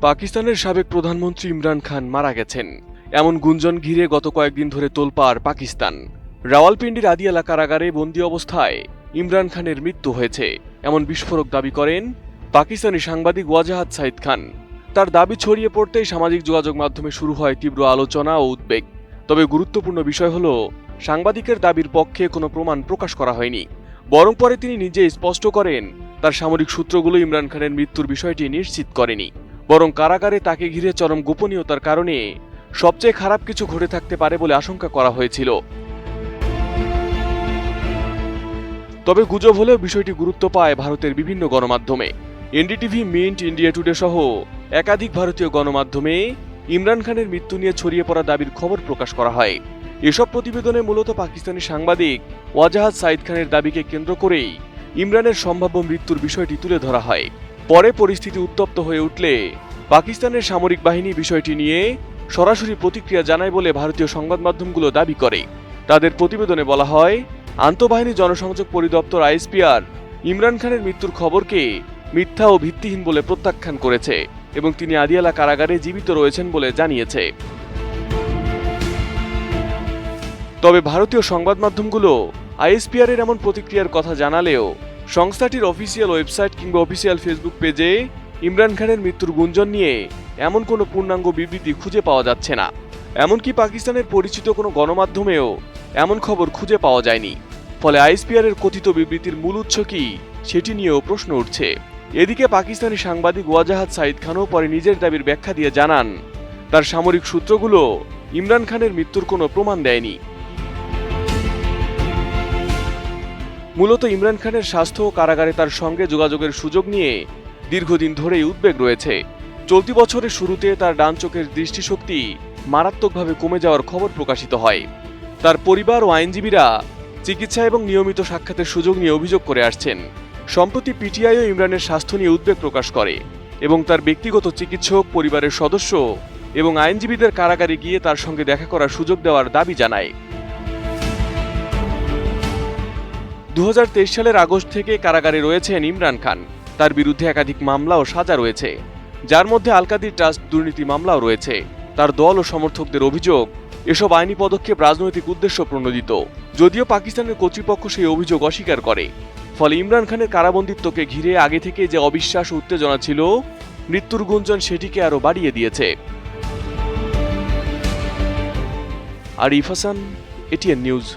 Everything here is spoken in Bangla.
পাকিস্তানের সাবেক প্রধানমন্ত্রী ইমরান খান মারা গেছেন এমন গুঞ্জন ঘিরে গত কয়েকদিন ধরে তোলপাড় পাকিস্তান। রাওয়ালপিন্ডির আদিয়ালা কারাগারে বন্দী অবস্থায় ইমরান খানের মৃত্যু হয়েছে এমন বিস্ফোরক দাবি করেন পাকিস্তানি সাংবাদিক ওয়াজাহাত সাইদ খান। তার দাবি ছড়িয়ে পড়তেই সামাজিক যোগাযোগ মাধ্যমে শুরু হয় তীব্র আলোচনা ও উদ্বেগ। তবে গুরুত্বপূর্ণ বিষয় হল, সাংবাদিকের দাবির পক্ষে কোনো প্রমাণ প্রকাশ করা হয়নি, বরং পরে তিনি নিজে স্পষ্ট করেন তার সামরিক সূত্রগুলো ইমরান খানের মৃত্যুর বিষয়টি নিশ্চিত করেনি, বরং কারাগারে তাকে ঘিরে চরম গোপনীয়তার কারণে সবচেয়ে খারাপ কিছু ঘটে থাকতে পারে বলে আশঙ্কা করা হয়েছিল। তবে গুজব হলেও বিষয়টি গুরুত্ব পায় ভারতের বিভিন্ন গণমাধ্যমে। এনডিটিভি, মিন্ট, ইন্ডিয়া টুডে সহ একাধিক ভারতীয় গণমাধ্যমে ইমরান খানের মৃত্যু নিয়ে ছড়িয়ে পড়া দাবির খবর প্রকাশ করা হয়। এসব প্রতিবেদনে মূলত পাকিস্তানি সাংবাদিক ওয়াজাহাত সাইদ খানের দাবিকে কেন্দ্র করেই ইমরানের সম্ভাব্য মৃত্যুর বিষয়টি তুলে ধরা হয়। পরে পরিস্থিতি উত্তপ্ত হয়ে উঠলে পাকিস্তানের সামরিক বাহিনী বিষয়টি নিয়ে সরাসরি প্রতিক্রিয়া জানায় বলে ভারতীয় সংবাদ মাধ্যমগুলো দাবি করে। তাদের প্রতিবেদনে বলা হয়, আন্তঃবাহিনী জনসংযোগ পরিদপ্তর আইএসপিআর ইমরান খানের মৃত্যুর খবরকে মিথ্যা ও ভিত্তিহীন বলে প্রত্যাখ্যান করেছে এবং তিনি আদিয়ালা কারাগারে জীবিত রয়েছেন বলে জানিয়েছে। তবে ভারতীয় সংবাদ মাধ্যমগুলো আইএসপিআর এর এমন প্রতিক্রিয়ার কথা জানালেও সংস্থাটির অফিসিয়াল ওয়েবসাইট কিংবা অফিসিয়াল ফেসবুক পেজে ইমরান খানের মৃত্যুর গুঞ্জন নিয়ে এমন কোনো পূর্ণাঙ্গ বিবৃতি খুঁজে পাওয়া যাচ্ছে না। এমনকি পাকিস্তানের পরিচিত কোনো গণমাধ্যমেও এমন খবর খুঁজে পাওয়া যায়নি। ফলে আইএসপিআর এর কথিত বিবৃতির মূল উৎস কি, সেটি নিয়েও প্রশ্ন উঠছে। এদিকে পাকিস্তানি সাংবাদিক ওয়াজাহাত সাইদ খানও পরে নিজের দাবির ব্যাখ্যা দিয়ে জানান, তার সামরিক সূত্রগুলো ইমরান খানের মৃত্যুর কোনো প্রমাণ দেয়নি। মূলত ইমরান খানের স্বাস্থ্য ও কারাগারে তার সঙ্গে যোগাযোগের সুযোগ নিয়ে দীর্ঘদিন ধরেই উদ্বেগ রয়েছে। চলতি বছরের শুরুতে তার ডান চোখের দৃষ্টিশক্তি মারাত্মকভাবে কমে যাওয়ার খবর প্রকাশিত হয়। তার পরিবার ও আইনজীবীরা চিকিৎসা এবং নিয়মিত সাক্ষাতের সুযোগ নিয়ে অভিযোগ করে আসছেন। সম্প্রতি পিটিআইও ইমরানের স্বাস্থ্য নিয়ে উদ্বেগ প্রকাশ করে এবং তার ব্যক্তিগত চিকিৎসক, পরিবারের সদস্য এবং আইনজীবীদের কারাগারে গিয়ে তার সঙ্গে দেখা করার সুযোগ দেওয়ার দাবি জানায়। 2023 সালের আগস্ট থেকে কারাগারে রয়েছেন ইমরান খান। তার বিরুদ্ধে একাধিক মামলা ও সাজা রয়েছে, যার মধ্যে আল কাদির ট্রাস্ট দুর্নীতি মামলাও রয়েছে। তার দল ও সমর্থকদের অভিযোগ, এসব আইনি পদক্ষেপ রাজনৈতিক উদ্দেশ্য প্রণোদিত, যদিও পাকিস্তানের কর্তৃপক্ষ সেই অভিযোগ অস্বীকার করে। ফলে ইমরান খানের কারাবন্দিত্বকে ঘিরে আগে থেকে যে অবিশ্বাস ও উত্তেজনা ছিল, মৃত্যুর গুঞ্জন সেটিকে আরও বাড়িয়ে দিয়েছে। Arif Hasan, ATN news.